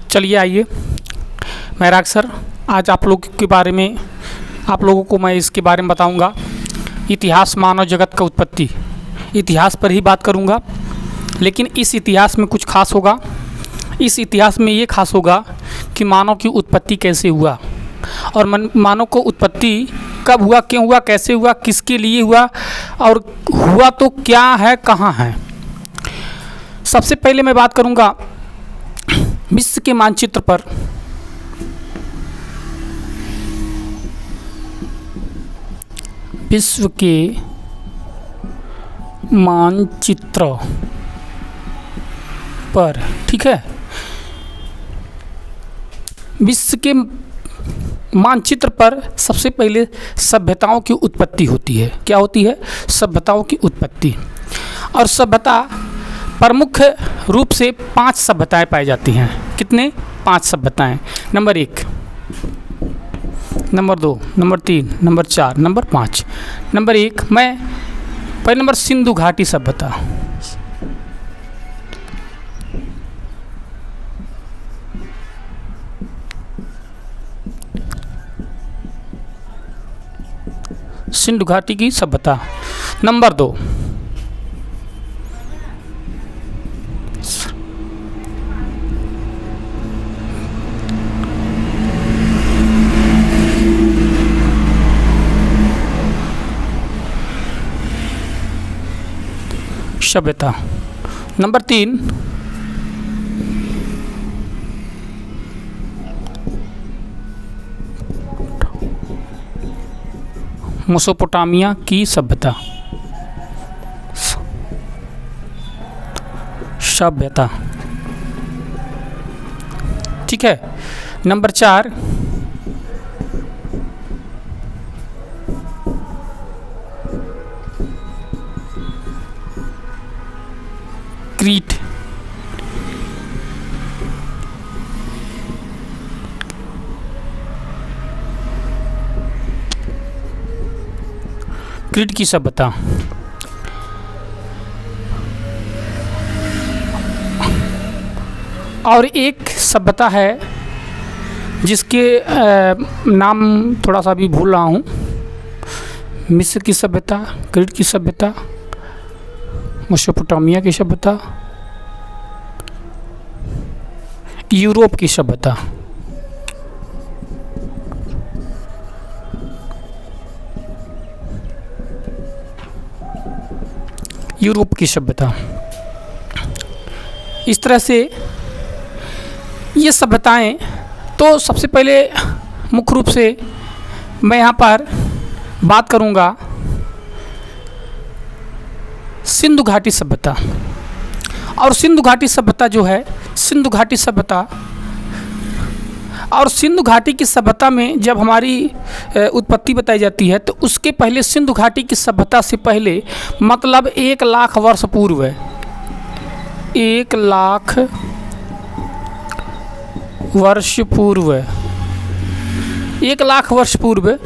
चलिए आइए, मैं राग सर आज आप लोगों को मैं इसके बारे में बताऊंगा। इतिहास मानव जगत का उत्पत्ति, इतिहास पर ही बात करूंगा। लेकिन इस इतिहास में कुछ खास होगा। इस इतिहास में ये खास होगा कि मानव की उत्पत्ति कैसे हुआ और मानव को उत्पत्ति कब हुआ, क्यों हुआ, कैसे हुआ, किसके लिए हुआ और हुआ तो क्या है, कहाँ है। सबसे पहले मैं बात करूंगा विश्व के मानचित्र पर। विश्व के मानचित्र पर, ठीक है। विश्व के मानचित्र पर सबसे पहले सभ्यताओं की उत्पत्ति होती है। क्या होती है? सभ्यताओं की उत्पत्ति। और सभ्यता प्रमुख रूप से 5 सभ्यताएं पाई जाती हैं। कितने? 5 सभ्यताएं। Number 1, number 2, number 3, number 4, number 5। Number 1 मैं पहले नंबर सिंधु घाटी सभ्यता। सिंधु घाटी की सभ्यता। नंबर 2 सभ्यता। नंबर 3 मेसोपोटामिया की सभ्यता। ठीक है। नंबर 4 क्रीट। क्रीट की सभ्यता। और एक सभ्यता है जिसके नाम थोड़ा सा भी भूल रहा हूँ। मिस्र की सभ्यता, क्रीट की सभ्यता, मेसोपोटामिया की सभ्यता, यूरोप की सभ्यता। यूरोप की सभ्यता। इस तरह से ये सभ्यताएं, तो सबसे पहले मुख्य रूप से मैं यहाँ पर बात करूँगा सिंधु घाटी सभ्यता। और सिंधु घाटी सभ्यता जो है, सिंधु घाटी सभ्यता और सिंधु घाटी की सभ्यता में जब हमारी उत्पत्ति बताई जाती है तो उसके पहले सिंधु घाटी की सभ्यता से पहले मतलब 1 लाख वर्ष पूर्व, 1 लाख वर्ष पूर्व, 1 लाख वर्ष पूर्व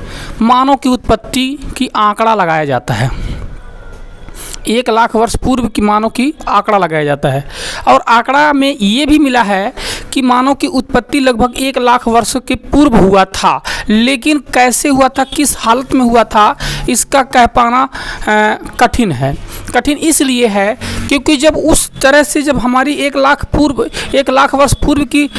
मानव की उत्पत्ति की आंकड़ा लगाया जाता है। 1 लाख वर्ष पूर्व की मानव की आंकड़ा लगाया जाता है। और आंकड़ा में ये भी मिला है कि मानव की उत्पत्ति लगभग 1 लाख वर्ष के पूर्व हुआ था। लेकिन कैसे हुआ था, किस हालत में हुआ था, इसका कह पाना कठिन है। कठिन इसलिए है क्योंकि जब उस तरह से जब हमारी 1 लाख वर्ष पूर्व की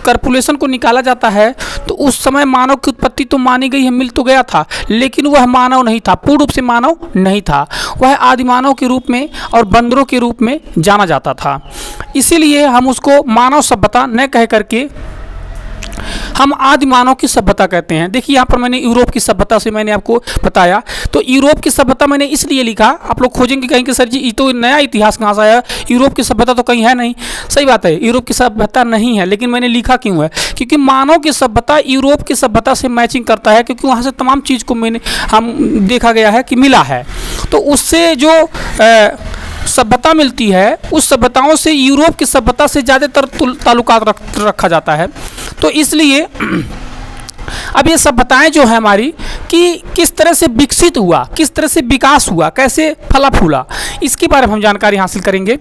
कैलकुलेशन को निकाला जाता है तो उस समय मानव की उत्पत्ति तो मानी गई है, मिल तो गया था, लेकिन वह मानव नहीं था, पूर्ण रूप से मानव नहीं था। वह आदिमानव के रूप में और बंदरों के रूप में जाना जाता था। इसीलिए हम उसको मानव सभ्यता न कह करके हम आदि मानव की सभ्यता कहते हैं। देखिए यहाँ पर मैंने यूरोप की सभ्यता से मैंने आपको बताया, तो यूरोप की सभ्यता मैंने इसलिए लिखा, आप लोग खोजेंगे कहीं कि सर जी ये तो नया इतिहास कहाँ से आया, यूरोप की सभ्यता तो कहीं है नहीं। सही बात है, यूरोप की सभ्यता नहीं है, लेकिन मैंने लिखा क्यों है, क्योंकि मानव की सभ्यता यूरोप की सभ्यता से मैचिंग करता है, क्योंकि वहाँ से तमाम चीज़ को हम देखा गया है कि मिला है। तो उससे जो सभ्यता मिलती है उस सभ्यताओं से यूरोप की सभ्यता से ज़्यादातर ताल्लुकात रखा जाता है। तो इसलिए अब ये सभ्यताएं जो है हमारी कि किस तरह से विकसित हुआ, किस तरह से विकास हुआ, कैसे फला फूला, इसके बारे में हम जानकारी हासिल करेंगे।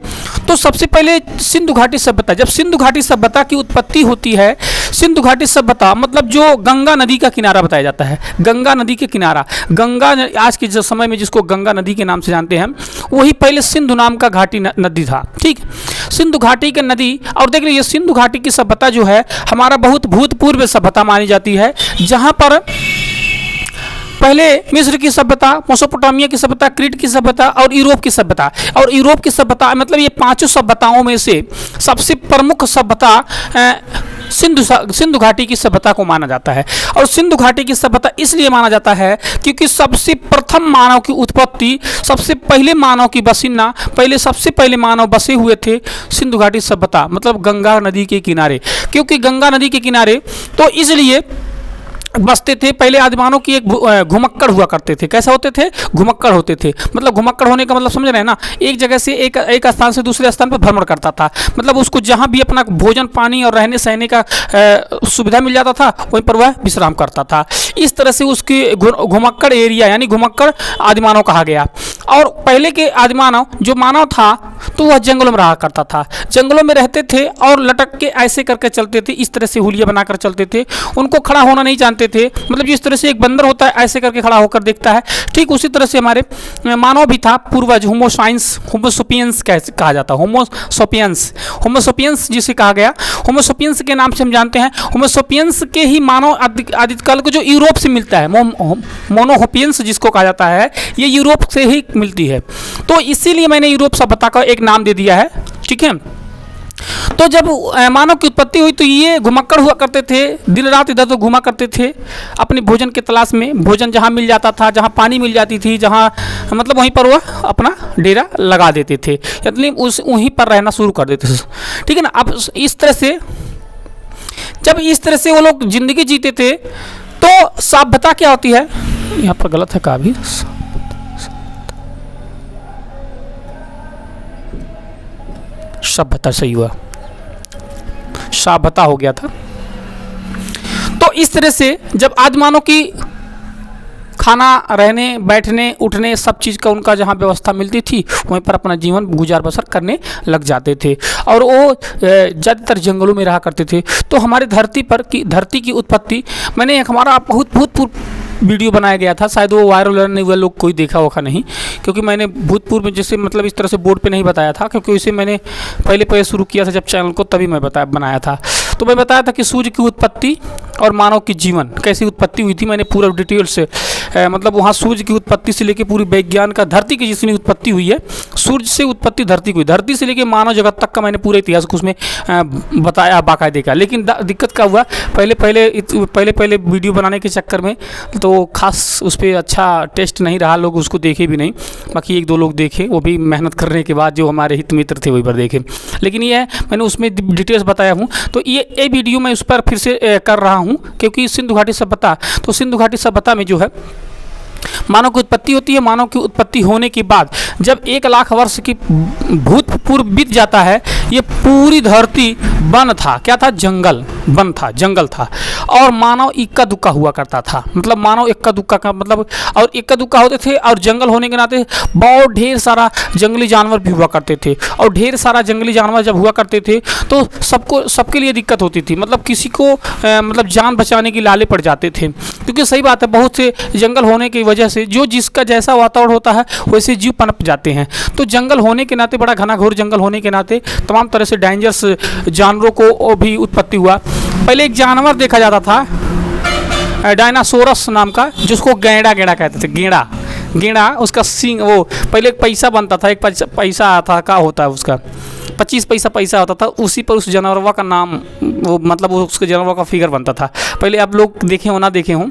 तो सबसे पहले सिंधु घाटी सभ्यता, जब सिंधु घाटी सभ्यता की उत्पत्ति होती है, सिंधु घाटी सभ्यता मतलब जो गंगा नदी का किनारा बताया जाता है, गंगा नदी के किनारा, गंगा आज के समय में जिसको गंगा नदी के नाम से जानते हैं, वही पहले सिंधु नाम का घाटी नदी था। ठीक, सिंधु घाटी की नदी, और देख लीजिए सिंधु घाटी की सभ्यता जो है हमारा बहुत भूतपूर्व सभ्यता मानी जाती है, जहाँ पर पहले मिस्र की सभ्यता, मेसोपोटामिया की सभ्यता, क्रीट की सभ्यता और यूरोप की सभ्यता, और यूरोप की सभ्यता मतलब ये पांचों सभ्यताओं में से सबसे प्रमुख सभ्यता सिंधु घाटी की सभ्यता को माना जाता है। और सिंधु घाटी की सभ्यता इसलिए माना जाता है क्योंकि सबसे प्रथम मानव की उत्पत्ति, सबसे पहले मानव की बसिन्ना, सबसे पहले मानव बसे हुए थे सिंधु घाटी सभ्यता मतलब गंगा नदी के किनारे। क्योंकि गंगा नदी के किनारे तो इसलिए बसते थे। पहले आदिमानव की एक घुमक्कड़ हुआ करते थे। कैसा होते थे? घुमक्कड़ होते थे। मतलब घुमक्कड़ होने का मतलब समझ रहे हैं ना, एक जगह से एक स्थान से दूसरे स्थान पर भ्रमण करता था। मतलब उसको जहाँ भी अपना भोजन पानी और रहने सहने का सुविधा मिल जाता था वहीं पर वह विश्राम करता था। इस तरह से उसकी घुमक्कड़ एरिया यानी घुमक्कड़ आदिमानव कहा गया। और पहले के आदिमानव जो मानव था तो वह जंगलों में रहा करता था, जंगलों में रहते थे और लटक के ऐसे करके चलते थे, इस तरह से हुलिया बनाकर चलते थे। उनको खड़ा होना नहीं जानते थे, मतलब जिस तरह से एक बंदर होता है ऐसे करके खड़ा होकर देखता है, ठीक उसी तरह से हमारे मानव भी था पूर्वज। होमोसोपियंस कहा जाता है, होमोसोपियंस जिसे कहा गया, होमोसोपियंस के नाम से हम जानते हैं। होमोसोपियंस के ही मानव आदिकाल को जो यूरोप से मिलता है, मोनोहोपियंस जिसको कहा जाता है, ये यूरोप से ही मिलती है। तो इसीलिए मैंने यूरोप सभ्यता का एक नाम दे दिया है। ठीक है, तो जब मानव की उत्पत्ति हुई तो ये घुमक्कड़ हुआ करते थे, दिन रात इधर तो घुमा करते थे अपने भोजन के तलाश में। भोजन जहाँ मिल जाता था, जहाँ पानी मिल जाती थी, जहाँ मतलब वहीं पर वह अपना डेरा लगा देते थे, मतलब वहीं पर रहना शुरू कर देते थे। ठीक है ना। अब इस तरह से जब इस तरह से वो लोग जिंदगी जीते थे तो सभ्यता क्या होती है, यहाँ पर गलत है काफी, सभ्यता सही हुआ, सभ्यता हो गया था। तो इस तरह से जब आदिमानव की खाना, रहने, बैठने, उठने सब चीज़ का उनका जहाँ व्यवस्था मिलती थी वहीं पर अपना जीवन गुजार बसर करने लग जाते थे। और वो ज़्यादातर जंगलों में रहा करते थे। तो हमारे धरती की उत्पत्ति, मैंने एक हमारा भूतपूर्व वीडियो बनाया गया था, शायद वो वायरल नहीं हुआ, लोग कोई देखा होगा नहीं, क्योंकि मैंने भूतपूर्व में जैसे मतलब इस तरह से बोर्ड पे नहीं बताया था, क्योंकि इसे मैंने पहले शुरू किया था जब चैनल को, तभी मैं बनाया था। तो मैं बताया था कि सूर्य की उत्पत्ति और मानव की जीवन कैसी उत्पत्ति हुई थी। मैंने पूरा डिटेल से मतलब वहाँ सूर्य की उत्पत्ति से लेकर पूरी विज्ञान का, धरती की जितनी उत्पत्ति हुई है, सूर्य से उत्पत्ति धरती की हुई, धरती से लेकर मानव जगत तक का मैंने पूरा इतिहास को उसमें बताया बाकायदे का। लेकिन दिक्कत क्या हुआ, पहले वीडियो बनाने के चक्कर में तो खास उस पर अच्छा टेस्ट नहीं रहा, लोग उसको देखे भी नहीं। बाकी एक दो लोग देखे, वो भी मेहनत करने के बाद, जो हमारे हित मित्र थे वही पर देखे। लेकिन ये है मैंने उसमें डिटेल्स बताया हूँ। तो ये वीडियो मैं उस पर फिर से कर रहा हूँ, क्योंकि सिंधु घाटी सभ्यता, तो सिंधु घाटी सभ्यता में जो है मानव की उत्पत्ति होती है। मानव की उत्पत्ति होने के बाद जब 1 लाख वर्ष की भूतपूर्व बीत जाता है, ये पूरी धरती वन था। क्या था? जंगल, वन था, जंगल था। और मानव इक्का दुक्का हुआ करता था, मतलब मानव इक्का दुक्का का मतलब, और इक्का दुक्का होते थे। और जंगल होने के नाते बहुत ढेर सारा जंगली जानवर भी हुआ करते थे। और ढेर सारा जंगली जानवर जब हुआ करते थे तो सबके लिए दिक्कत होती थी। मतलब किसी को मतलब जान बचाने की लाले पड़ जाते थे, क्योंकि सही बात है, बहुत से जंगल होने की वजह से जो जिसका जैसा वातावरण होता है वैसे जीव पनप जाते हैं। तो जंगल होने के नाते, बड़ा घना घोर जंगल होने के नाते तमाम तरह से डेंजरस जानवरों को भी उत्पत्ति हुआ। पहले एक जानवर देखा जाता था डायनासोरस नाम का, जिसको गेंडा कहते थे। गेंडा उसका सींग, वो पहले एक पैसा बनता था, एक पैसा आता था, क्या होता है उसका 25 पैसा होता था, उसी पर उस जानवर का नाम, वो मतलब उसके जानवर का फिगर बनता था। पहले आप लोग देखे हो ना देखे हों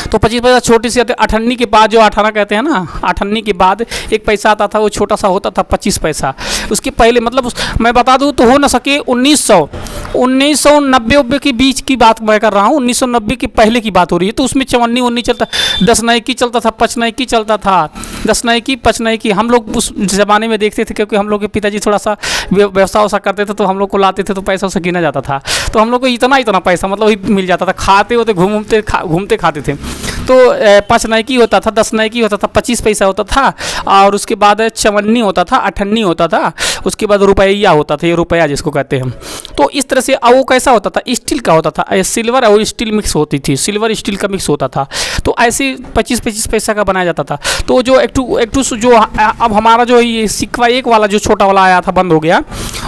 तो 25 पैसा छोटी सी आती, अठन्नी के बाद जो 18 कहते हैं ना, अठन्नी के बाद एक पैसा आता था, वो छोटा सा होता था 25 पैसा। उसके पहले मतलब मैं बता दूं तो हो न सके 1990 के बीच की बात मैं कर रहा हूँ, 1990 के पहले की बात हो रही है। तो उसमें 54 चलता, 10 नाइकी चलता था, 5 नाइकी चलता था, 10 नाइकी 5 नाइकी। हम लोग उस ज़माने में देखते थे, क्योंकि हम लोग के पिताजी थोड़ा सा व्यवसाय करते थे, तो हम लोग को लाते थे तो पैसा उसे गिना जाता था। तो हम लोग को इतना पैसा मतलब मिल जाता था, खाते होते घूमते खाते थे। तो 5 नई की होता था, 10 नई की होता था, 25 पैसा होता था, और उसके बाद चवन्नी होता था, अठन्नी होता था, उसके बाद रुपया होता था, ये रुपया जिसको कहते हैं। तो इस तरह से वो कैसा होता था, स्टील का होता था, सिल्वर और स्टील मिक्स होती थी, सिल्वर स्टील का मिक्स होता था। तो ऐसे 25-25 पैसा का बनाया जाता था। तो जो एक टू जो अब हमारा जो ये सिक्का एक वाला जो छोटा वाला आया था बंद हो गया,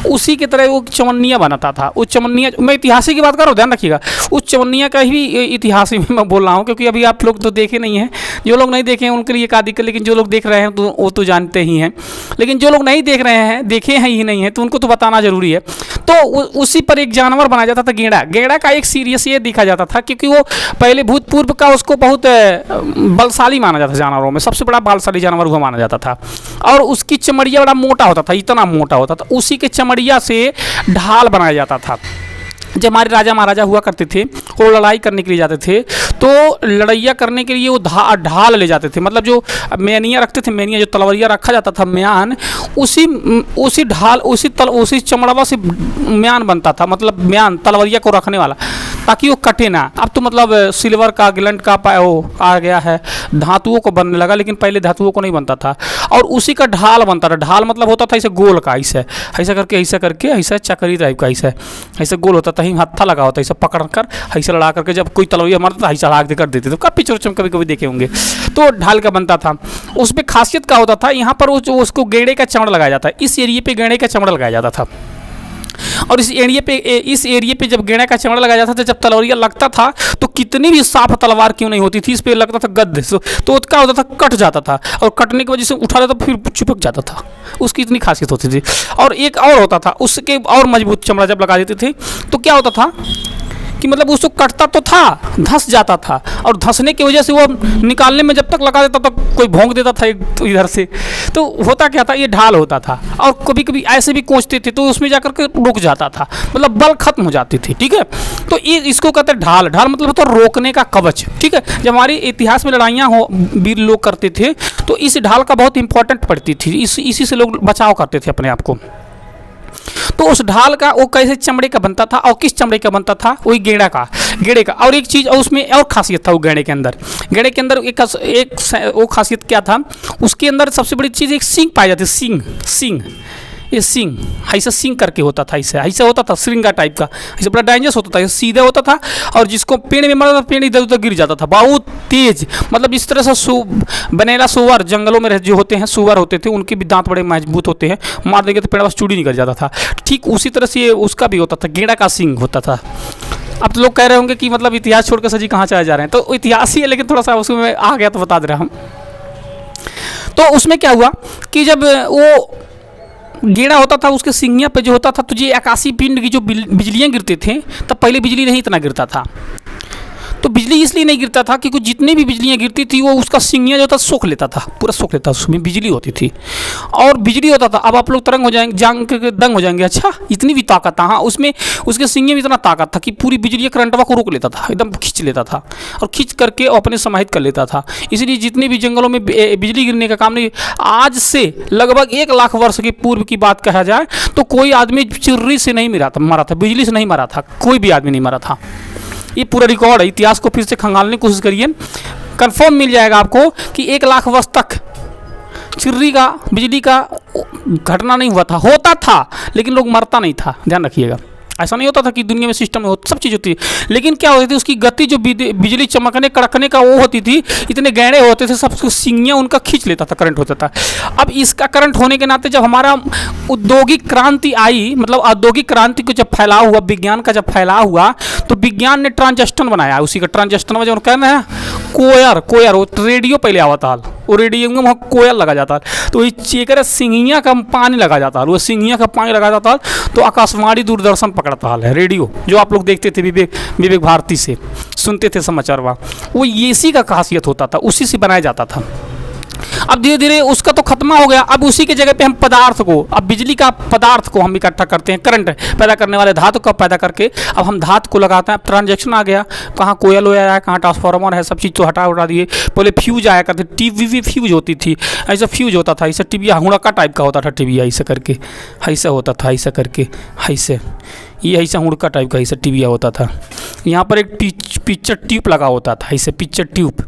उसी की तरह वो चवन्निया बनाता था। उस चवन्निया, मैं इतिहास की बात कर रहा हूँ, ध्यान रखिएगा, उस चवन्निया का ही इतिहास में मैं बोल रहा हूँ, क्योंकि अभी आप लोग तो देखे नहीं हैं, जो लोग नहीं देखे हैं उनके लिए का दिक्कत, लेकिन जो लोग देख रहे हैं तो वो तो जानते ही हैं, लेकिन जो लोग नहीं देख रहे हैं, देखे हैं ही नहीं है, तो उनको तो बताना जरूरी है। तो उसी पर एक जानवर बनाया जाता था, गेड़ा। गेड़ा का एक सीरियस ये दिखा जाता था, क्योंकि वो पहले भूतपूर्व का उसको बहुत बलशाली माना जाता था, जानवरों में सबसे बड़ा बलशाली जानवर हुआ माना जाता था, और उसकी चमड़िया बड़ा मोटा होता था, इतना मोटा होता था। उसी के चमड़िया से ढाल बनाया जाता था। जब हमारे राजा महाराजा हुआ करते थे, वो लड़ाई करने के लिए जाते थे, तो लड़ाइया करने के लिए वो ढाल ले जाते थे, मतलब जो मेनिया रखते थे, मेनिया जो तलवरिया रखा जाता था, म्यान, उसी ढाल उसी चमड़वा से म्यान बनता था, मतलब म्यान तलवरिया को रखने वाला, ताकि वो कटे ना। अब तो मतलब सिल्वर का, गिलंट का वो आ गया है, धातुओं को बनने लगा, लेकिन पहले धातुओं को नहीं बनता था, और उसी का ढाल बनता था। ढाल मतलब होता था ऐसे गोल का, ऐसा करके ऐसा चक्री टाइप का, ऐसे गोल होता था, हत्था लगा होता है, ऐसा पकड़ कर ऐसे लड़ा करके जब कोई तलवरिया मारता था, ऐसा लाग कर देते थे। काफ़ी चोर कभी कभी देखे होंगे। तो ढाल का बनता था। उसमें खासियत क्या होता था, यहाँ पर उसको गेड़े का चमड़ा लगाया जाता है, इस एरिए पे गेड़े का चमड़ा लगाया जाता था, और इस एरिया पे जब गेड़ा का चमड़ा लगाया जाता था, जब तलवरिया लगता था तो कितनी भी साफ तलवार क्यों नहीं होती थी, इस पे लगता था गद्द, तो क्या होता था, कट जाता था, और कटने की वजह से उठा लेता फिर चिपक जाता था, उसकी इतनी खासियत होती थी। और एक और होता था, उसके और मजबूत चमड़ा जब लगा देते थे तो क्या होता था कि मतलब उसको कटता तो था, धंस जाता था, और धंसने की वजह से वो निकालने में जब तक लगा देता तो कोई भोंक देता था तो इधर से। तो होता क्या था, ये ढाल होता था, और कभी कभी ऐसे भी कोचते थे तो उसमें जाकर के रुक जाता था, मतलब बल खत्म हो जाती थी। ठीक है, तो ये इसको कहते हैं ढाल। ढाल मतलब होता है रोकने का कवच। ठीक है, जब हमारे इतिहास में लड़ाइयाँ वीर लोग करते थे तो इस ढाल का बहुत इंपॉर्टेंट पड़ती थी, इसी से लोग बचाव करते थे अपने आप को। तो उस ढाल का वो कैसे चमड़े का बनता था, और किस चमड़े का बनता था, वही गेड़े का। और एक चीज़, और उसमें और खासियत था, वो गेड़े के अंदर एक वो खासियत क्या था, उसके अंदर सबसे बड़ी चीज़ एक सींग पाई जाती, सींग ये सींग ऐसा सींग करके होता था, ऐसा होता था श्रृंगा टाइप का, ऐसे बड़ा डेंजरस होता था, सीधा होता था, और जिसको पेड़ में मारा था पेड़ इधर उधर गिर जाता था, बहुत तेज। मतलब इस तरह से बनेला सुअर जंगलों में जो होते हैं, सुअर होते थे, उनके भी दांत बड़े मजबूत होते हैं, मार देंगे तो पेड़ बस चूड़ी निकल जाता था। ठीक उसी तरह से उसका भी होता था, गेड़ा का सींग होता था। अब तो लोग कह रहे होंगे कि मतलब इतिहास छोड़कर सजी कहाँ चले जा रहे हैं, तो इतिहास ही है, लेकिन थोड़ा सा उसमें आ गया तो बता दे रहा हूँ। तो उसमें क्या हुआ कि जब वो गेड़ा होता था, उसके सिंगिया पे जो होता था, तो ये आकाशीय पिंड की जो बिजलियाँ गिरते थे, तब पहले बिजली नहीं इतना गिरता था, तो बिजली इसलिए नहीं गिरता था क्योंकि जितनी भी बिजलियाँ गिरती थी वो उसका सिंगिया जो था सोख लेता था, पूरा सोख लेता था, उसमें बिजली होती थी और बिजली होता था। अब आप लोग तरंग हो जाएंगे, दंग हो जाएंगे, अच्छा इतनी भी ताकत था। हाँ, उसमें उसके सिंगे में इतना ताकत था कि पूरी बिजली करंटवा को रोक लेता था, एकदम खींच लेता था, और खींच करके अपने समाहित कर लेता था। इसलिए जितने भी जंगलों में बिजली गिरने का काम नहीं, आज से लगभग 1 लाख वर्ष के पूर्व की बात कहा जाए तो कोई आदमी चिर्री से नहीं मरा था, बिजली से नहीं मरा था, कोई भी आदमी नहीं मरा था। ये पूरा रिकॉर्ड है, इतिहास को फिर से खंगालने की कोशिश करिए, कंफर्म मिल जाएगा आपको कि 1 लाख वर्ष तक चिर्री का बिजली का घटना नहीं हुआ था, होता था लेकिन लोग मरता नहीं था। ध्यान रखिएगा, ऐसा नहीं होता था कि दुनिया में सिस्टम में सब चीज़ होती है, लेकिन क्या होती थी उसकी गति, जो बिजली चमकने कड़कने का वो होती थी, इतने गहरे होते थे, सब सिंगियाँ उनका खींच लेता था, करंट होता था। अब इसका करंट होने के नाते जब हमारा औद्योगिक क्रांति आई, मतलब औद्योगिक क्रांति को जब फैलाव हुआ, विज्ञान का जब फैलाव हुआ, तो विज्ञान ने ट्रांजिस्टर बनाया। उसी का ट्रांजिस्टर में जो कहना है कोयर वो रेडियो पहले आवा था, वो रेडियो में वहाँ कोयल लगा जाता, तो ये चेकर सिंगिया का पानी लगा जाता, वो सिंगिया का पानी लगा जाता, तो आकाशवाणी दूरदर्शन पकड़ता है, रेडियो जो आप लोग देखते थे विवेक भारती से सुनते थे समाचार, वो इसी का खासियत होता था, उसी से बनाया जाता था। अब धीरे धीरे उसका तो खत्म हो गया, अब उसी के जगह पे हम पदार्थ को, अब बिजली का पदार्थ को हम इकट्ठा करते हैं, करंट पैदा करने वाले धातु को पैदा करके अब हम धातु को लगाते हैं। ट्रांजैक्शन आ गया, कहाँ कोयल हो आया, कहाँ ट्रांसफार्मर है, सब चीज़ तो हटा उठा दिए। पहले फ्यूज आया करते, टीवी फ्यूज होती थी, ऐसा फ्यूज होता था, ऐसा टीवी हुड़का टाइप का होता था, टीवी ऐसा करके ऐसा होता था, ऐसा करके ऐसे, ये ऐसा हुड़का टाइप का ऐसा टीवी होता था। यहाँ पर एक पिक्चर ट्यूब लगा होता था, ऐसे पिक्चर ट्यूब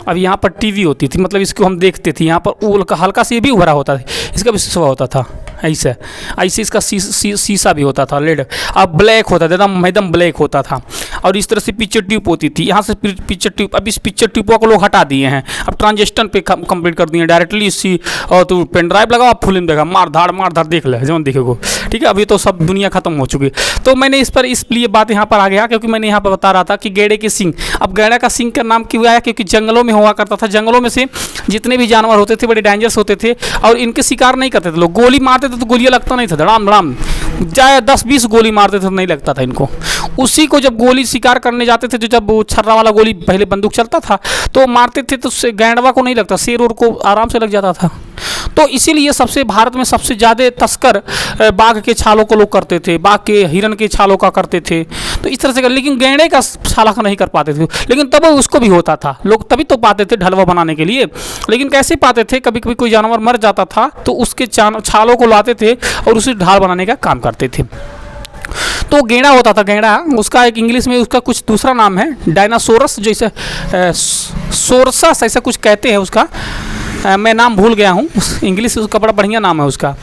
अब यहाँ पर टीवी होती थी, मतलब इसको हम देखते थे, यहाँ पर वो हल्का सा ये भी उभरा होता था, इसका भी शीशा होता था ऐसे ऐसे, इसका शीशा भी होता था लेड। अब ब्लैक होता था, एकदम ब्लैक होता था। और इस तरह से पिक्चर ट्यूब होती थी, यहाँ से पिक्चर ट्यूब, अब इस पिक्चर ट्यूब को लोग हटा दिए हैं, अब ट्रांजिस्टर पे कंप्लीट कर दिए हैं डायरेक्टली इसी। और तो पेन ड्राइव लगाओ, फिल्म देखा, मार धाड़ देख ले जब देखेगो, ठीक है। अभी तो सब दुनिया खत्म हो चुकी है। तो मैंने इस पर इसलिए बात यहाँ पर आ गया क्योंकि मैंने यहाँ पर बता रहा था कि गैंडे के सींग। अब गैंडा का सींग का नाम क्यों आया? क्योंकि जंगलों में हुआ करता था, जंगलों में से जितने भी जानवर होते थे बड़े डेंजरस होते थे और इनके शिकार नहीं करते थे लोग। गोली मारते थे तो गोलियां लगता नहीं था, धड़ाम धड़ाम चाहे 10-20 गोली मारते थे तो नहीं लगता था इनको। उसी को जब गोली शिकार करने जाते थे, जो जब वो छर्रा वाला गोली पहले बंदूक चलता था तो मारते थे, तो गैंडवा को नहीं लगता, शेर और को आराम से लग जाता था। तो इसीलिए सबसे भारत में सबसे ज़्यादा तस्कर बाघ के छालों को लोग करते थे, बाघ के हिरन के छालों का करते थे, तो इस तरह से लेकिन गैंडे का छाला का नहीं कर पाते थे। लेकिन तब उसको भी होता था, लोग तभी तो पाते थे ढलवा बनाने के लिए। लेकिन कैसे पाते थे? कभी कभी कोई जानवर मर जाता था तो उसके छालों को लाते थे और उसे ढाल बनाने का काम करते थे। तो गेंडा होता था, गेंडा उसका एक इंग्लिश में उसका कुछ दूसरा नाम है, डायनासोरस जैसे सोरसस ऐसा कुछ कहते हैं उसका, मैं नाम भूल गया हूँ, इंग्लिश उसका बड़ा बढ़िया नाम है उसका,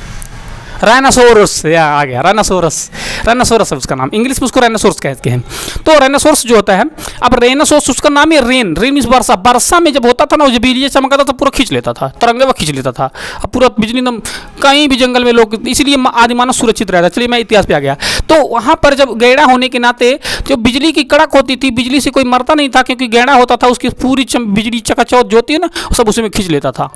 राइनासोरस या आ गया, राइनासोरस है उसका नाम, इंग्लिश में उसको राइनासोरस कहते हैं। तो राइनासोरस जो होता है, अब राइनासोरस उसका नाम है रेन इस वर्षा में जब होता था ना, वो जब बिजली चमका था तो पूरा खींच लेता था, तरंगे वो खींच लेता था, अब पूरा बिजली एकदम कहीं भी जंगल में लोग, इसलिए आदिमानव सुरक्षित रहता। चलिए मैं इतिहास पे आ गया। तो वहाँ पर जब गैंडा होने के नाते जो बिजली की कड़क होती थी, बिजली से कोई मरता नहीं था क्योंकि गैंडा होता था, उसकी पूरी बिजली चकाचौंध जो होती है ना सब उसी में खींच लेता था।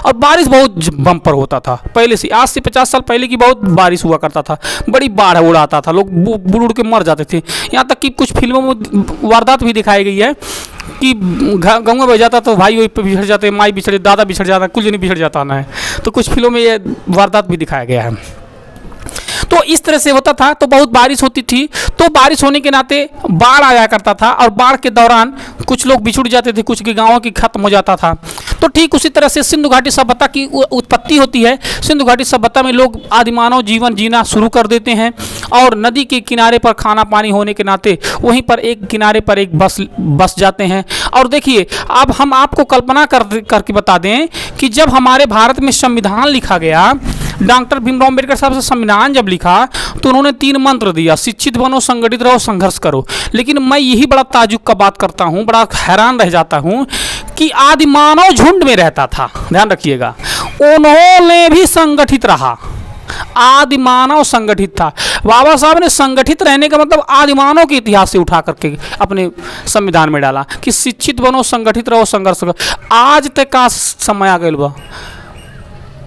और बारिश बहुत बम्पर होता था पहले से, आज से 50 साल पहले की बहुत बारिश हुआ करता था, बड़ी बाढ़ उड़ाता था, लोग बुड़ के मर जाते थे। यहाँ तक कि कुछ फिल्मों में वारदात भी दिखाई गई है कि गाँव में बह जाता तो भाई वही पे बिछड़ जाते, माई बिछड़, दादा बिछड़ जाता, कुछ नहीं बिछड़ जाता ना है। तो कुछ फिल्मों में ये वारदात भी दिखाया गया है। तो इस तरह से होता था, तो बहुत बारिश होती थी, तो बारिश होने के नाते बाढ़ आया करता था और बाढ़ के दौरान कुछ लोग बिछुड़ जाते थे, कुछ के गाँवों की खत्म हो जाता था। तो ठीक उसी तरह से सिंधु घाटी सभ्यता की उत्पत्ति होती है। सिंधु घाटी सभ्यता में लोग आदिमानव जीवन जीना शुरू कर देते हैं और नदी के किनारे पर खाना पानी होने के नाते वहीं पर एक किनारे पर एक बस जाते हैं। और देखिए, अब हम आपको कल्पना करके बता दें कि जब हमारे भारत में संविधान लिखा गया, डॉक्टर भीमराव अम्बेडकर साहब से संविधान जब लिखा तो उन्होंने 3 मंत्र दिया, शिक्षित बनो, संगठित रहो, संघर्ष करो। लेकिन मैं यही बड़ा ताजुब का बात करता हूँ, बड़ा हैरान रह जाता हूँ कि आदिमानव झुंड में रहता था, ध्यान रखिएगा, उन्होंने भी संगठित रहा, आदिमानव संगठित था। बाबा साहब ने संगठित रहने का मतलब आदिमानव के इतिहास से उठा करके अपने संविधान में डाला कि शिक्षित बनो, संगठित रहो, संघर्ष करो। आज तक का समय आ गया बा,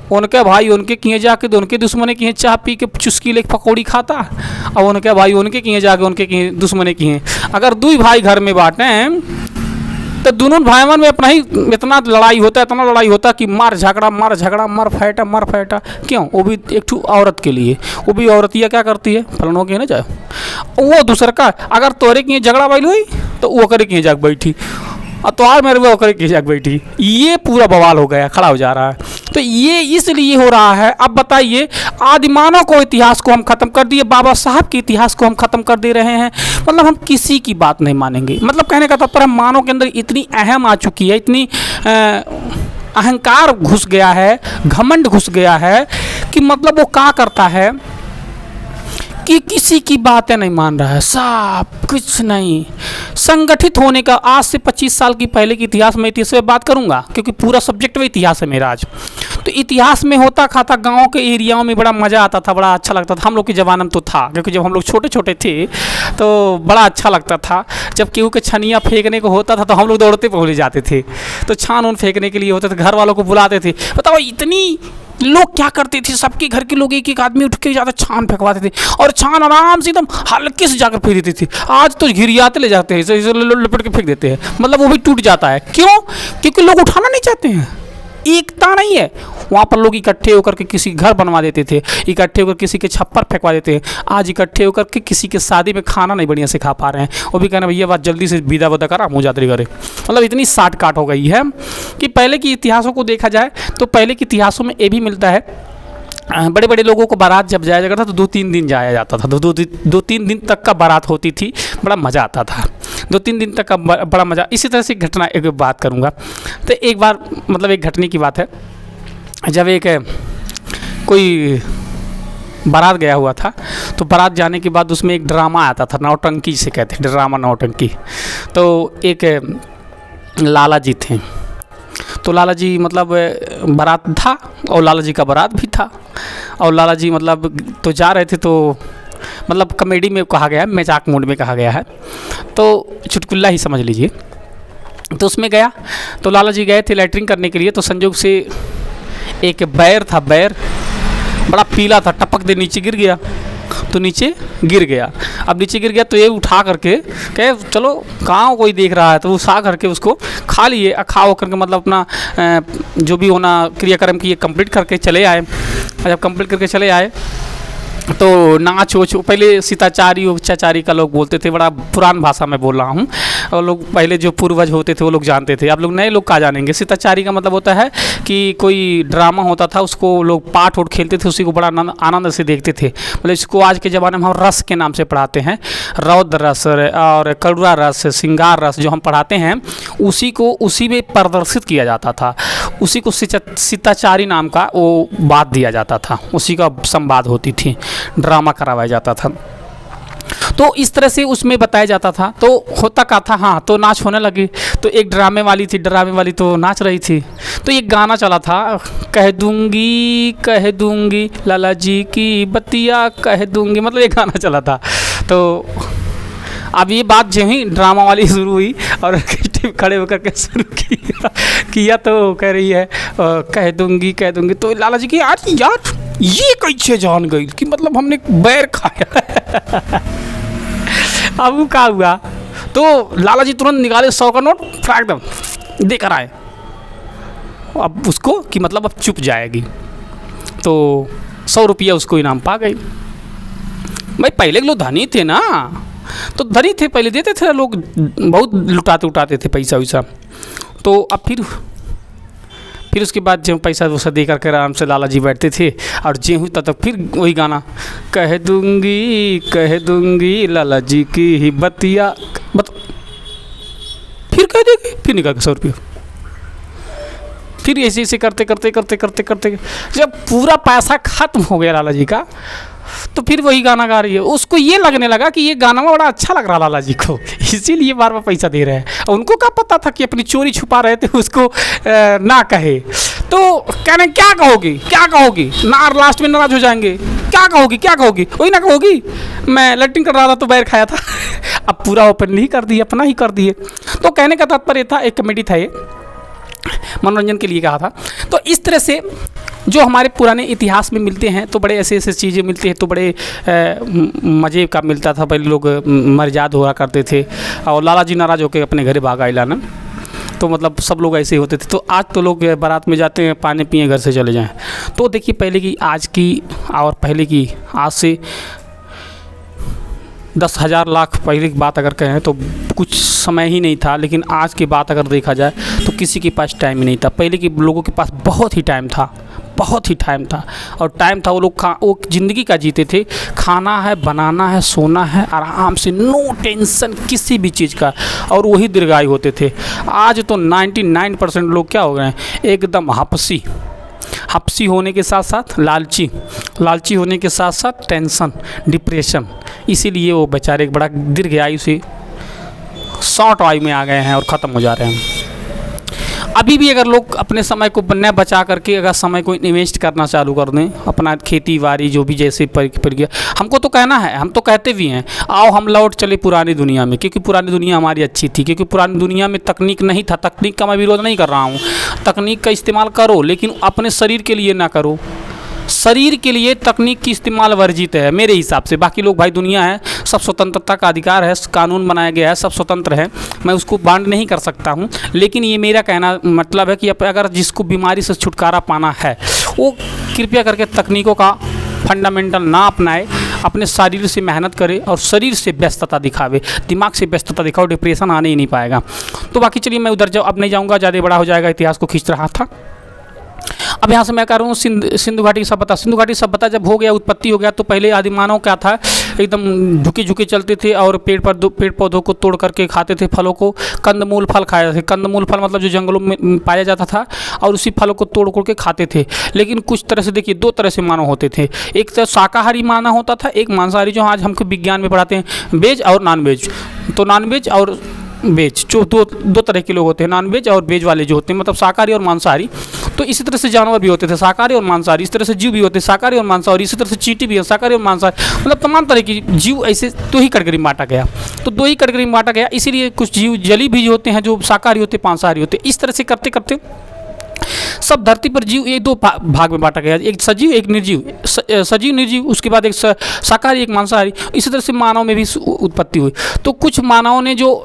उनके भाई उनके किए जाके उनके दुश्मने किए चाह पी के चुस्की लेके पकौड़ी खाता, और उनके भाई उनके किए जाके उनके किए दुश्मने किए। अगर 2 भाई घर में बांटे तो दोनों भाइयों में अपना ही इतना लड़ाई होता कि मार झगड़ा मर फैटा। क्यों? वो भी एक ठू औरत के लिए, वो भी औरतिया क्या करती है, फलनों के ना जाए, वो दूसर का अगर तोरे किए झगड़ा बैल हुई तो वो करे किए जाग बैठी, और तो आज मेरे वो करे किए जाग बैठी। ये पूरा बवाल हो गया, खड़ा हो जा रहा है। तो ये इसलिए हो रहा है। अब बताइए, आदिमानव को इतिहास को हम खत्म कर दिए, बाबा साहब के इतिहास को हम खत्म कर दे रहे हैं, मतलब हम किसी की बात नहीं मानेंगे। मतलब कहने का तात्पर्य, मानव के अंदर इतनी अहम आ चुकी है, इतनी अहंकार घुस गया है, घमंड घुस गया है कि मतलब वो क्या करता है कि किसी की बातें नहीं मान रहा है, सब कुछ नहीं। संगठित होने का आज से 25 साल की पहले की इतिहास में इतिहास में बात करूंगा क्योंकि पूरा सब्जेक्ट में इतिहास है मेरा आज। तो इतिहास में होता खाता गाँव के एरियाओं में बड़ा मज़ा आता था, बड़ा अच्छा लगता था। हम लोग के ज़माने में तो था, क्योंकि जब हम लोग छोटे छोटे थे तो बड़ा अच्छा लगता था। जब केहू के छनिया फेंकने को होता था तो हम लोग दौड़ते पहुँच जाते थे, तो छान उन फेंकने के लिए होते थे, घर वालों को बुलाते थे। बताओ इतनी लोग क्या करते थे, सबके घर के लोग एक आदमी उठ के ज़्यादा छान फेंकवाते थे और छान आराम से एकदम हल्के से जाकर फेंक देते थे। आज तो घिरियाते ले जाते हैं, लपट के फेंक देते हैं, मतलब वो भी टूट जाता है। क्यों? क्योंकि लोग उठाना नहीं चाहते हैं, एकता नहीं है। वहाँ पर लोग इकट्ठे होकर के किसी घर बनवा देते थे, इकट्ठे होकर किसी के छप्पर फेंकवा देते हैं। आज इकट्ठे होकर के किसी के शादी में खाना नहीं बढ़िया से खा पा रहे हैं, वो भी कहना भैया बात जल्दी से विदा वदा करा मुँह जाते करे। मतलब इतनी साठ काट हो गई है कि पहले की इतिहासों को देखा जाए तो पहले के इतिहासों में ये भी मिलता है, बड़े बड़े लोगों को बारात जब जाया जाता था तो 2-3 दिन जाया जाता था, 2-3 दिन तक का बारात होती थी, बड़ा मज़ा आता था। 2-3 दिन तक का बड़ा मज़ा। इसी तरह से घटना एक बात करूँगा। तो एक बार मतलब एक घटने की बात है, जब एक कोई बारात गया हुआ था, तो बारात जाने के बाद उसमें एक ड्रामा आता था, नौटंकी से कहते हैं, ड्रामा नौटंकी। तो एक लाला जी थे, तो लाला जी मतलब बारात था और लाला जी का बारात भी था, और लाला जी मतलब तो जा रहे थे, तो मतलब कॉमेडी में कहा गया है, मजाक मूड में कहा गया है, तो चुटकुला ही समझ लीजिए। तो उसमें गया, तो लाला जी गए थे लैट्रिन करने के लिए, तो संजोग से एक बैर था, बैर बड़ा पीला था, टपक दे नीचे गिर गया, तो नीचे गिर गया। अब नीचे गिर गया तो ये उठा करके कहे चलो कहाँ कोई देख रहा है, तो उठा करके उसको खा लिए। खा हो करके मतलब अपना जो भी होना क्रियाक्रम की ये कंप्लीट करके चले आए। जब कंप्लीट करके चले आए तो नाच वोच, पहले सीताचारी उपचाचारी का लोग बोलते थे, बड़ा पुरान भाषा में बोल रहा हूँ, और लोग पहले जो पूर्वज होते थे वो लोग जानते थे, अब लोग नए लोग कहाँ जानेंगे। सीताचारी का मतलब होता है कि कोई ड्रामा होता था, उसको लोग पाठ वोट खेलते थे, उसी को बड़ा आनंद से देखते थे। मतलब इसको आज के ज़माने में हम रस के नाम से पढ़ाते हैं, रौद्र रस और करुणा रस, श्रृंगार रस जो हम पढ़ाते हैं, उसी को उसी में प्रदर्शित किया जाता था, उसी को सीताचारी नाम का वो बात दिया जाता था, उसी का संवाद होती थी, ड्रामा करवाया जाता था। तो इस तरह से उसमें बताया जाता था। तो होता क्या था, हाँ तो नाच होने लगी, तो एक ड्रामे वाली थी, ड्रामे वाली तो नाच रही थी, तो एक गाना चला था, कह दूंगी लाला जी की बतिया कह दूंगी, मतलब एक गाना चला था। तो अब ये बात जो ही ड्रामा वाली शुरू हुई और खड़े होकर के शुरू किया तो कह रही है कह दूंगी, तो लाला जी की यार ये कैसे जान गई कि मतलब हमने बैर खाया। अब वो क्या हुआ, तो लाला जी तुरंत निकाले 100 का नोट, एकदम देकर आए अब उसको कि मतलब अब चुप जाएगी, तो 100 रुपया उसको इनाम पा गई। भाई पहले के लोग धनी थे ना, तो धनी थे, पहले देते थे लोग, बहुत लुटाते उठाते थे पैसा वैसा। तो अब फिर उसके बाद जब पैसा वैसा दे करके आराम से लाला जी बैठते थे, और जे हुई तब फिर वही गाना कह दूंगी लाला जी की ही बतिया, फिर कह देगी, फिर निकाल के 100 रुपया, फिर ऐसे करते जब पूरा पैसा खत्म हो गया लाला जी का, तो फिर वही गाना गा रही है। उसको ये लगने लगा कि ये गाना बड़ा अच्छा लग रहा लाला जी को, इसीलिए बार बार पैसा दे रहे हैं। उनको क्या पता था कि अपनी चोरी छुपा रहे थे, उसको ना कहे, तो कहने क्या कहोगी ना, लास्ट में नाराज हो जाएंगे, क्या कहोगी वही ना कहोगी, मैं लैट्रिन कर रहा था तो बैर खाया था। अब पूरा ओपन नहीं कर दिए, अपना ही कर दिए। तो कहने का तात्पर्य था, एक कॉमेडी था, ये मनोरंजन के लिए कहा था। तो इस तरह से जो हमारे पुराने इतिहास में मिलते हैं, तो बड़े ऐसे चीज़ें मिलती हैं, तो बड़े मज़े का मिलता था। पहले लोग मर्याद हुआ करते थे, और लाला जी नाराज होकर अपने घर भाग आए लाना, तो मतलब सब लोग ऐसे ही होते थे। तो आज तो लोग बारात में जाते हैं, पानी पिए घर से चले जाएं। तो देखिए पहले की, आज की और पहले की, आज से 10,000 लाख पहले की बात अगर कहें तो कुछ समय ही नहीं था, लेकिन आज की बात अगर देखा जाए तो किसी के पास टाइम ही नहीं था। पहले के लोगों के पास बहुत ही टाइम था, और टाइम था, वो लोग वो ज़िंदगी का जीते थे, खाना है, बनाना है, सोना है, आराम से, नो टेंशन किसी भी चीज़ का, और वही दीर्घायु होते थे। आज तो 99% लोग क्या हो गए हैं, एकदम हपसी होने के साथ साथ लालची होने के साथ साथ टेंशन, डिप्रेशन, इसीलिए वो बेचारे बड़ा दीर्घ आयु से शॉर्ट आयु में आ गए हैं और ख़त्म हो जा रहे हैं। अभी भी अगर लोग अपने समय को न बचा करके अगर समय को इन्वेस्ट करना चालू कर दें, अपना खेती बाड़ी जो भी जैसे पर गया, हमको तो कहना है, हम तो कहते भी हैं, आओ हम लौट चले पुरानी दुनिया में, क्योंकि पुरानी दुनिया हमारी अच्छी थी, क्योंकि पुरानी दुनिया में तकनीक नहीं था। तकनीक का मैं विरोध नहीं कर रहा हूँ, तकनीक का इस्तेमाल करो, लेकिन अपने शरीर के लिए ना करो। शरीर के लिए तकनीक की इस्तेमाल वर्जित है मेरे हिसाब से। बाकी लोग, भाई दुनिया है, सब स्वतंत्रता का अधिकार है, कानून बनाया गया है, सब स्वतंत्र है, मैं उसको बांड नहीं कर सकता हूँ। लेकिन ये मेरा कहना मतलब है कि अगर जिसको बीमारी से छुटकारा पाना है, वो कृपया करके तकनीकों का फंडामेंटल ना अपनाए, अपने शरीर से मेहनत करे और शरीर से व्यस्तता दिखावे, दिमाग से व्यस्तता दिखाओ, डिप्रेशन आने ही नहीं पाएगा। तो बाकी चलिए मैं उधर अब नहीं जाऊँगा, ज़्यादा बड़ा हो जाएगा, इतिहास को खींच रहा था। अब यहाँ से मैं कह रहा हूँ सिंधु घाटी की सभ्यता। सिंधु घाटी सभ्यता जब हो गया, उत्पत्ति हो गया, तो पहले आदि मानव क्या था, एकदम झुके झुके चलते थे और पेड़ पौधों को तोड़ करके खाते थे, फलों को, कंदमूल फल खाए थे। कंदमूल फल मतलब जो जंगलों में पाया जाता था और उसी फलों को तोड़ के खाते थे। लेकिन कुछ तरह से देखिए, दो तरह से मानव होते थे, एक तो शाकाहारी मानव होता था, एक मांसाहारी, जो आज हमको विज्ञान में पढ़ाते हैं, वेज और नॉन वेज। तो नॉन वेज और वेज जो दो तरह के लोग होते हैं, नॉन वेज और वेज वाले जो होते हैं, मतलब शाकाहारी और मांसाहारी। तो इसी तरह से जानवर भी होते थे, शाकाहारी और मांसाहारी। इस तरह से जीव भी होते हैं, शाकाहारी और मांसाहारी। इसी तरह से चींटी भी है, शाकाहारी और मांसाहारी। मतलब तमाम तरह की जीव ऐसे दो ही कैटेगरी में बांटा गया। तो दो ही कैटेगरी में बांटा गया, इसीलिए कुछ जीव जली भी होते हैं जो शाकाहारी होते हैं, मांसाहारी होते हैं। इस तरह से करते करते सब धरती पर जीव ये दो भाग में बांटा गया, एक सजीव एक निर्जीव। सजीव निर्जीव, उसके बाद एक शाकाहारी एक मांसाहारी। इसी तरह से मानव में भी उत्पत्ति हुई। तो कुछ मानवों ने जो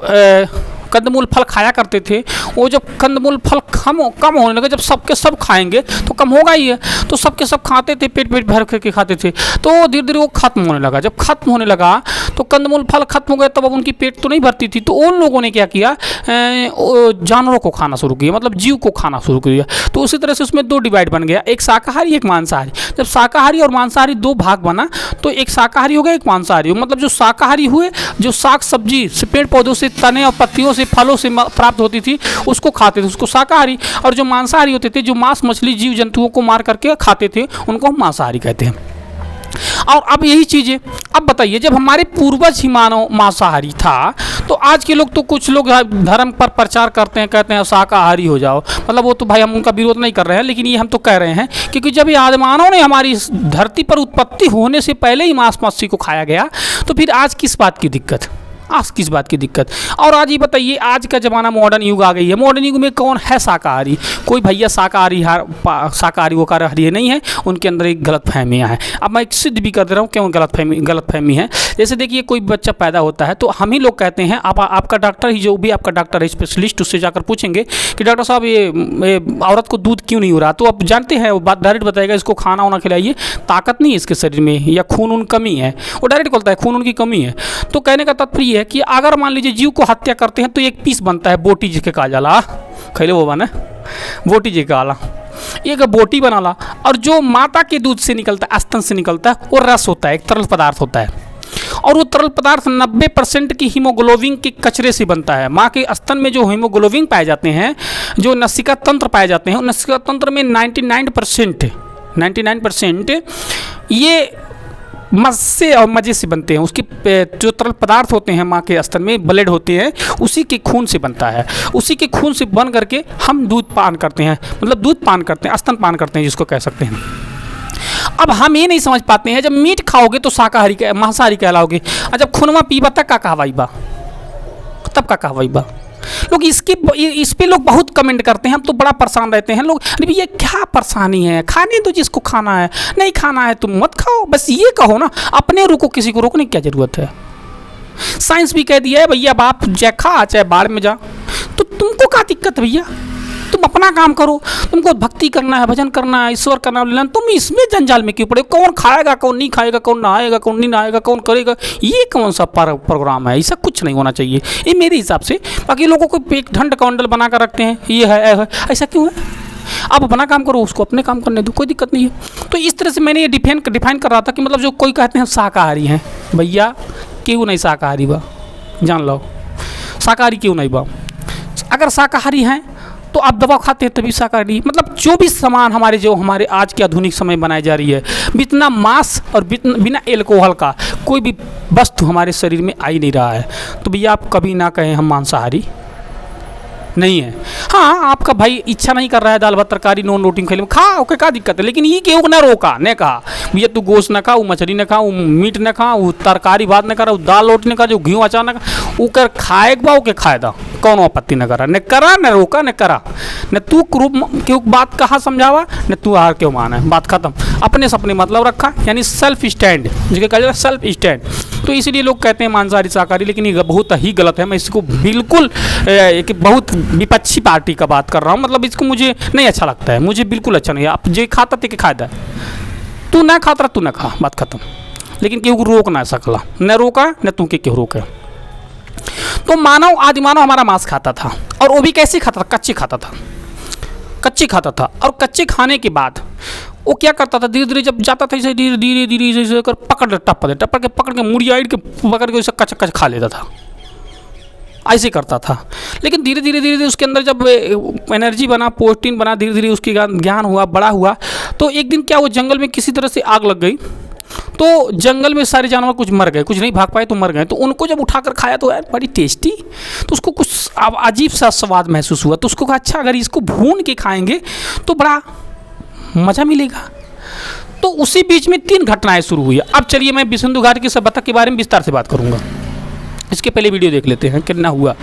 कंदमूल फल खाया करते थे, वो जब कंदमूल फल कम होने लगे, जब सबके सब खाएंगे तो कम होगा ही है, तो सबके सब खाते थे, पेट भर करके खाते थे। तो धीरे धीरे वो खत्म होने लगा। जब खत्म होने लगा तो कंदमूल फल खत्म हो गए, तब अब उनकी पेट तो नहीं भरती थी, तो उन लोगों ने क्या किया, जानवरों को खाना शुरू किया, मतलब जीव को खाना शुरू किया। तो उसी तरह से उसमें दो डिवाइड बन गया, एक शाकाहारी एक मांसाहारी। जब शाकाहारी और मांसाहारी दो भाग बना, तो एक शाकाहारी हो गया, एक मांसाहारी हो। मतलब जो शाकाहारी हुए, जो साग सब्जी से, पेड़ पौधों से, तने और पत्तियों से, फलों से प्राप्त होती थी, उसको खाते थे, उसको शाकाहारी। और जो मांसाहारी होते थे, जो मांस मछली जीव जंतुओं को मार करके खाते थे, उनको हम मांसाहारी कहते हैं। और अब यही चीज़ें, अब बताइए, जब हमारे पूर्वज ही मानव मांसाहारी था, तो आज के लोग, तो कुछ लोग धर्म पर प्रचार करते हैं, कहते हैं शाकाहारी हो जाओ। मतलब वो तो भाई हम उनका विरोध नहीं कर रहे हैं, लेकिन ये हम तो कह रहे हैं क्योंकि जब ये आदिमानव ने हमारी धरती पर उत्पत्ति होने से पहले ही मांस मछली को खाया गया, तो फिर आज किस बात की दिक्कत, आज किस बात की दिक्कत। और आज ये बताइए, आज का ज़माना मॉडर्न युग आ गई है, मॉडर्न युग में कौन है शाकाहारी? कोई भैया शाकाहारी वो कार्य नहीं है, उनके अंदर एक गलत फहमियाँ हैं। अब मैं एक सिद्ध भी कर दे रहा हूँ क्यों गलत फहमी है। जैसे देखिए, कोई बच्चा पैदा होता है तो हम ही लोग कहते हैं, आपका डॉक्टर ही, जो भी आपका डॉक्टर है स्पेशलिस्ट, उससे जाकर पूछेंगे कि डॉक्टर साहब ये औरत को दूध क्यों नहीं हो रहा, तो आप जानते हैं वो बात डायरेक्ट बताएगा, इसको खाना वाना खिलाइए, ताकत नहीं है इसके शरीर में, या खून उन कमी है, वो डायरेक्ट बोलता है खून उनकी कमी है। तो कहने का तात्पर्य है कि अगर मान लीजिए जीव को हत्या करते हैं तो एक पीस बनता है, बोटी जिसके कहा जाला, खैले वो बने बोटी जी काला, एक बोटी बनाला। और जो माता के दूध से निकलता है, स्तन से निकलता है, वो रस होता है, एक तरल पदार्थ होता है। और वो तरल पदार्थ 90% की हीमोग्लोबिन के कचरे से बनता है। माँ के स्तन में जो हीमोग्लोबिन पाए जाते हैं, जो नसिका तंत्र पाए जाते हैं, नसिका तंत्र में 99% ये मज से और मजे से बनते हैं। उसके जो तरल पदार्थ होते हैं माँ के स्तन में, ब्लड होते हैं, उसी के खून से बनता है। उसी के खून से बन करके हम दूध पान करते हैं, मतलब दूध पान करते हैं, स्तन पान करते हैं, जिसको कह सकते हैं। अब हम ये नहीं समझ पाते हैं, जब मीट खाओगे तो शाकाहारी मांसाहारी कहलाओगे, और जब खूनवा पीबा तब का कहवाई बा, तब का कहवाई बा। लोग इस पे लोग बहुत कमेंट करते हैं, हम तो बड़ा परेशान रहते हैं। लोग, अरे भैया क्या परेशानी है, खाने दो जिसको खाना है, नहीं खाना है तुम मत खाओ, बस ये कहो ना, अपने रुको, किसी को रोकने की क्या ज़रूरत है। साइंस भी कह दिया है भैया, बाप चाहे खा चाहे बाढ़ में जा, तो तुमको क्या दिक्कत है भैया, तुम अपना काम करो, तुमको भक्ति करना है, भजन करना है, ईश्वर का नाम लेना, तुम इसमें जंजाल में क्यों पड़े। कौन खाएगा, कौन नहीं खाएगा, कौन नहाएगा, कौन नहीं नहाएगा, कौन करेगा, ये कौन सा प्रोग्राम है। ऐसा कुछ नहीं होना चाहिए, ये मेरे हिसाब से। बाकी लोगों को एक ढंड काउंडल बना कर रखते हैं, ये है, ऐसा क्यों है। आप अपना काम करो, उसको अपने काम करने दो, कोई दिक्कत नहीं है। तो इस तरह से मैंने ये डिफाइन कर रहा था कि मतलब जो कोई कहते हैं शाकाहारी हैं, भैया क्यों नहीं शाकाहारी बा, जान लो शाकाहारी क्यों नहीं बा। अगर शाकाहारी हैं तो आप दवा खाते हैं तभी शाकाहारी। मतलब जो भी सामान हमारे आज के आधुनिक समय बनाई जा रही है, बिना मांस और बिना एल्कोहल का कोई भी वस्तु हमारे शरीर में आ ही नहीं रहा है। तो भैया आप कभी ना कहें हम मांसाहारी नहीं है। हाँ, आपका भाई इच्छा नहीं कर रहा है दाल भात तरकारी नॉन रोटी खेले, खा, ओके, क्या दिक्कत है। लेकिन ये क्यों ना रोका, ने कहा भैया तू गोश्त न खा, वो मछली न खा, वो मीट न खा, वो तरकारी भात न करा, वो दाल रोटी न खा, जो घी अचार न खा, वो कर खाए बा, ओके खाए दा, कौन आपत्ति न करा, न करा न रोका न करा, न तू क्यों बात कहाँ समझावा, न तू हार क्यों माना है, बात खत्म। अपने से अपने मतलब रखा, यानी सेल्फ स्टैंड, जिसके कहा जाता है सेल्फ स्टैंड। तो इसीलिए लोग कहते हैं मांसाहारी शाकाहारी, लेकिन ये बहुत ही गलत है। मैं इसको बिल्कुल एक बहुत विपक्षी पार्टी का बात कर रहा हूँ, मतलब इसको मुझे नहीं अच्छा लगता है, मुझे बिल्कुल अच्छा नहीं है। आप जो खाता थे कि खादा, तू ना खाता तू ना खा, बात खत्म। लेकिन केहू रोक ना सकला, न रोका न तू के क्यों रोके। तो आदि मानव हमारा मांस खाता था, और वो भी कैसे खाता था, कच्चे खाता था। कच्चे खाता था। और कच्चे खाने के बाद वो क्या करता था, धीरे धीरे जब जाता था इसे धीरे धीरे धीरे धीरे कर पकड़ के मुड़िया के पकड़ के उसे कच्चा कच्चा खा लेता था, ऐसे करता था। लेकिन धीरे धीरे धीरे धीरे उसके अंदर जब एनर्जी बना, प्रोटीन बना, धीरे धीरे उसकी ज्ञान हुआ, बड़ा हुआ। तो एक दिन क्या, वो जंगल में किसी तरह से आग लग गई, तो जंगल में सारे जानवर कुछ मर गए, कुछ नहीं भाग पाए तो मर गए। तो उनको जब उठाकर खाया तो यार बड़ी टेस्टी, तो उसको कुछ अजीब सा स्वाद महसूस हुआ। तो उसको कहा अच्छा अगर इसको भून के खाएंगे तो बड़ा मज़ा मिलेगा। तो उसी बीच में 3 घटनाएं शुरू हुई। अब चलिए मैं विशुंधु घाटी की सभ्यता के बारे में विस्तार से बात करूंगा। इसके पहले वीडियो देख लेते हैं कितना हुआ।